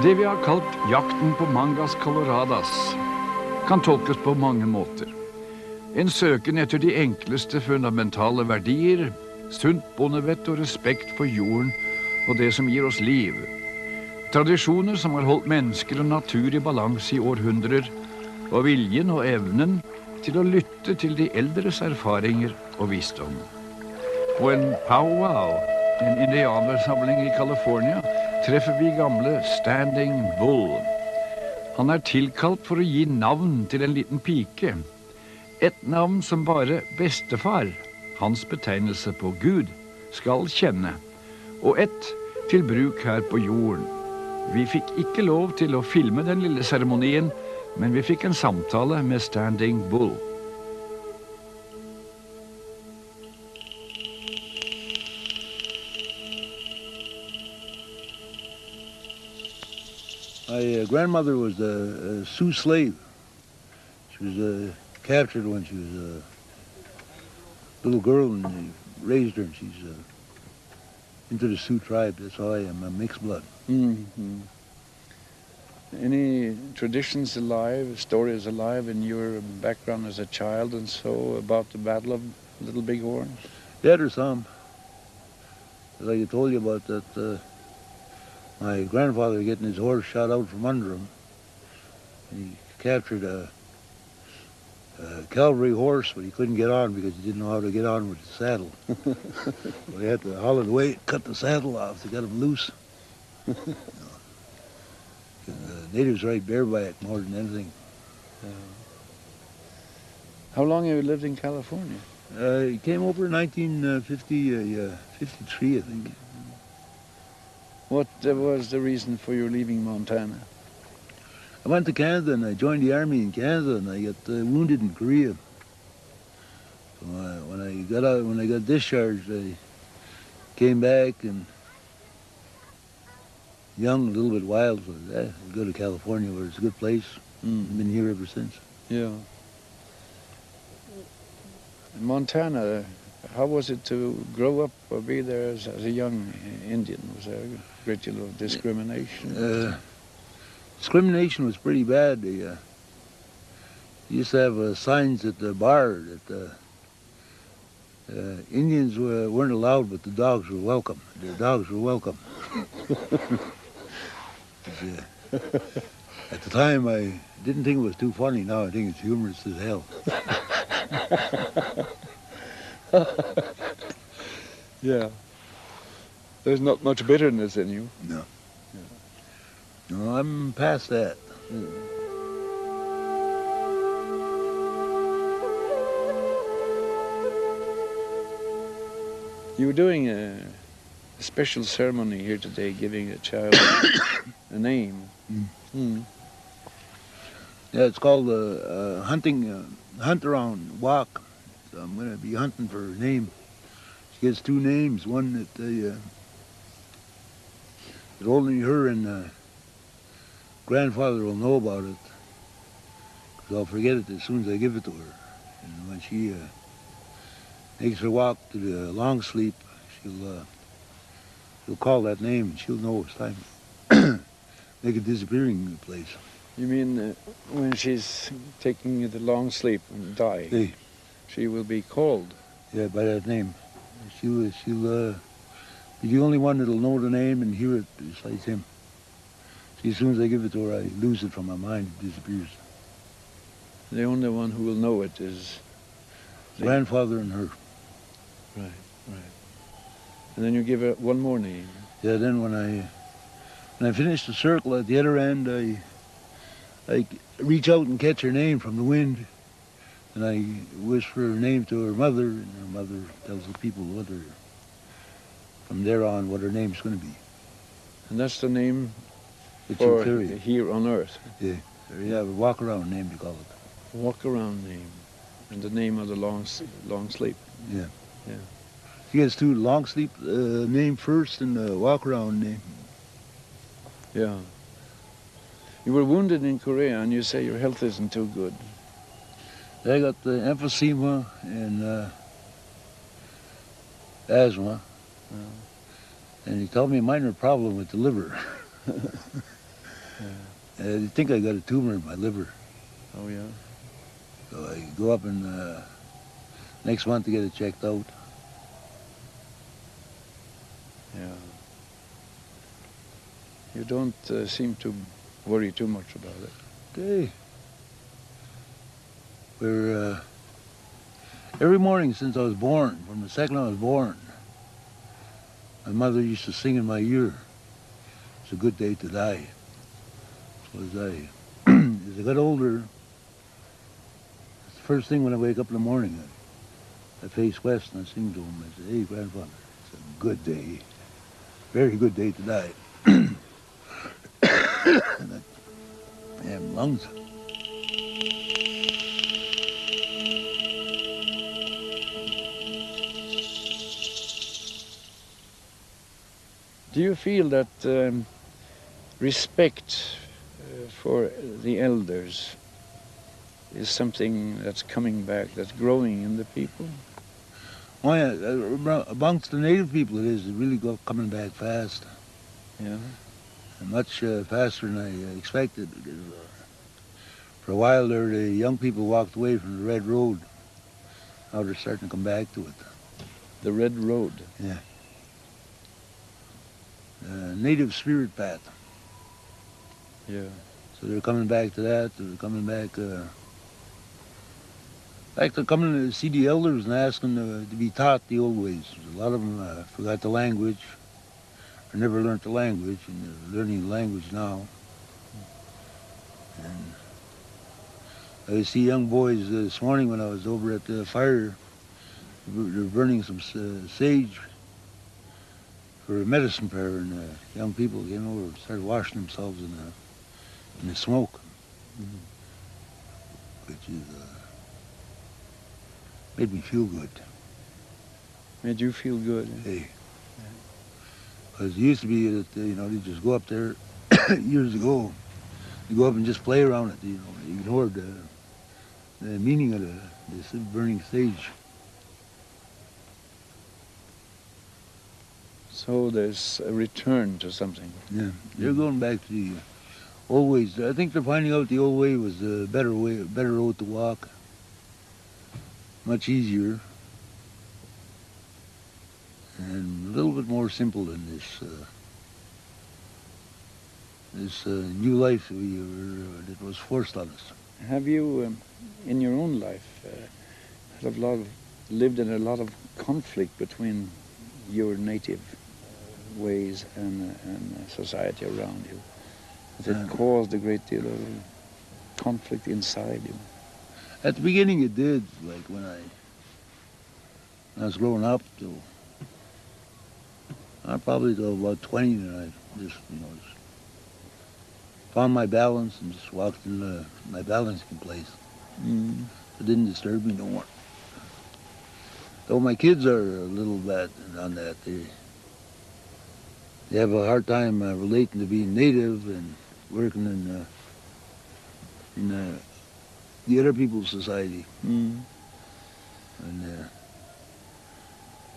Det vi har kalt jakten på Mangas Colarados kan tolkes på mange måter. En søken etter de enkleste fundamentale verdier, sunt bondevett og respekt for jorden og det som gir oss liv. Tradisjoner som har holdt mennesker og natur i balanse i århundrer, og viljen og evnen til å lytte til de eldres erfaringer og visdom. På en powwow, en indianersamling i California, treffer vi gamle Standing Bull. Han er tilkalt for å gi navn til en liten pike. Et navn som bare bestefar, hans betegnelse på Gud, skal kjenne. Og ett til bruk her på jorden. Vi fikk ikke lov til å filme den lille seremonien, men vi fikk en samtale med Standing Bull. My grandmother was a Sioux slave. She was captured when she was a little girl, and they raised her, and she's into the Sioux tribe. That's how I am. I'm mixed blood. Mm-hmm. Any traditions alive, stories alive in your background as a child and so about the Battle of Little Bighorn? Yeah, there's some. Like I told you about that, my grandfather getting his horse shot out from under him. He captured a cavalry horse, but he couldn't get on because he didn't know how to get on with the saddle. So they had to haul it away, cut the saddle off to get him loose. The natives ride bareback more than anything. How long have you lived in California? He came over in 1953, I think. What was the reason for your leaving Montana? I went to Canada and I joined the army in Canada, and I got wounded in Korea. So when I got discharged, I came back and young, a little bit wild. So I'll go to California, where it's a good place. I've been here ever since. Yeah. In Montana, how was it to grow up or be there as a young Indian? Was there a great deal of discrimination? Discrimination was pretty bad. They used to have signs at the bar that Indians weren't allowed, but the dogs were welcome. Their dogs were welcome. At the time, I didn't think it was too funny. Now I think it's humorous as hell. Yeah. There's not much bitterness in you. No. No, I'm past that. You were doing a special ceremony here today, giving a child a name. Yeah, it's called a hunt around walk. So I'm going to be hunting for her name. She gets two names, one that only her and grandfather will know about it, because I'll forget it as soon as I give it to her. And when she makes her walk to the long sleep, she'll call that name, and she'll know it's time to make a disappearing place. You mean when she's taking the long sleep and die, Hey. She will be called? Yeah, by that name. She'll be the only one that'll know the name and hear it besides him. See, as soon as I give it to her, I lose it from my mind. It disappears. The only one who will know it is Grandfather and her. Right. And then you give her one more name. Yeah, then when I finish the circle at the other end, I reach out and catch her name from the wind, and I whisper her name to her mother, and her mother tells the people from there on what her name's going to be. And that's the name It's for Interior. here on Earth? Yeah, a walk-around name, you call it. Walk-around name. And the name of the long sleep. Yeah. Yeah. She gets two long sleep name first and the walk-around name. Yeah. You were wounded in Korea, and you say your health isn't too good. I got the emphysema and asthma. And he told me a minor problem with the liver. They think I got a tumor in my liver. Oh, yeah. So I go up in next month to get it checked out. Yeah. You don't seem to worry too much about it. Okay. We're every morning since I was born, from the second I was born, my mother used to sing in my ear, "It's a good day to die." So as I got older, it's the first thing when I wake up in the morning, I face west and I sing to him. I say, "Hey, grandfather, it's a good day, very good day to die." And I have lungs. Do you feel that respect for the elders is something that's coming back, that's growing in the people? Oh yeah, amongst the native people it is. It really coming back fast. Yeah. And much faster than I expected. Because, for a while there, the young people walked away from the Red Road. Now they're starting to come back to it. The Red Road. Yeah. Native spirit path. Yeah. So they're coming back to that. They're coming back. They're coming to see the elders and asking to be taught the old ways. A lot of them forgot the language, or never learned the language, and they're learning the language now. And I see young boys this morning when I was over at the fire. They're burning some sage for a medicine prayer, and young people came over and started washing themselves in the smoke, which is made me feel good. Made you feel good. Hey, because it used to be that they just go up there years ago. You go up and just play around it. You ignored the meaning of this burning sage. So there's a return to something. Yeah, they're going back to the old ways. I think they're finding out the old way was the better way, better road to walk. Much easier. And a little bit more simple than this new life that was forced on us. Have you, in your own life, lived in a lot of conflict between your native ways and society around you? Has it caused a great deal of conflict inside you? At the beginning it did, like when I was growing up, probably till about 20, and I just found my balance and just walked in my balancing place. It didn't disturb me no more. Though my kids are a little bad on that. They have a hard time relating to being native and working in the other people's society. And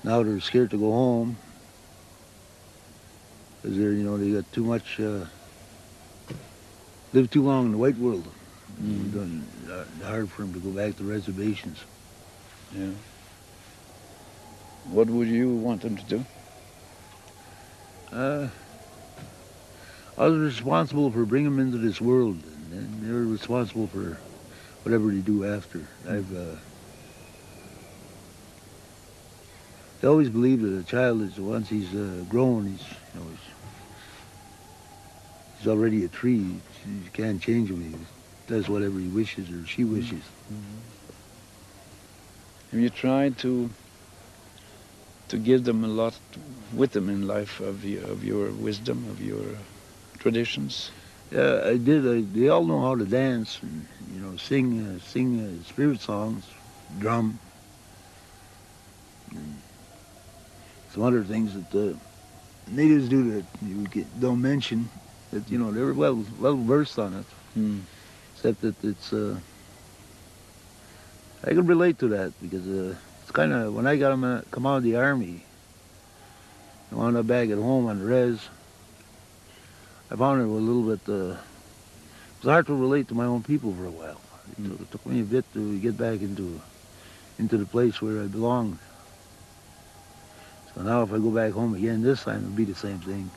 now they're scared to go home because they got too much, lived too long in the white world. It's hard for them to go back to reservations. Yeah. What would you want them to do? I was responsible for bringing them into this world, and they're responsible for whatever they do after. I always believe that a child is, once he's grown, he's already a tree. You can't change him. He does whatever he wishes or she wishes. Have you tried to give them a lot with them in life of your wisdom, of your traditions? Yeah, I did. They all know how to dance and sing spirit songs, drum, and some other things that the natives do that don't mention. That they're well versed on it. Except that it's I can relate to that because it's kind of when I got them come out of the army, I wound up back at home on the res. I found it a little bit was hard to relate to my own people for a while. It took me a bit to get back into the place where I belonged. So now if I go back home again this time, it'll be the same thing.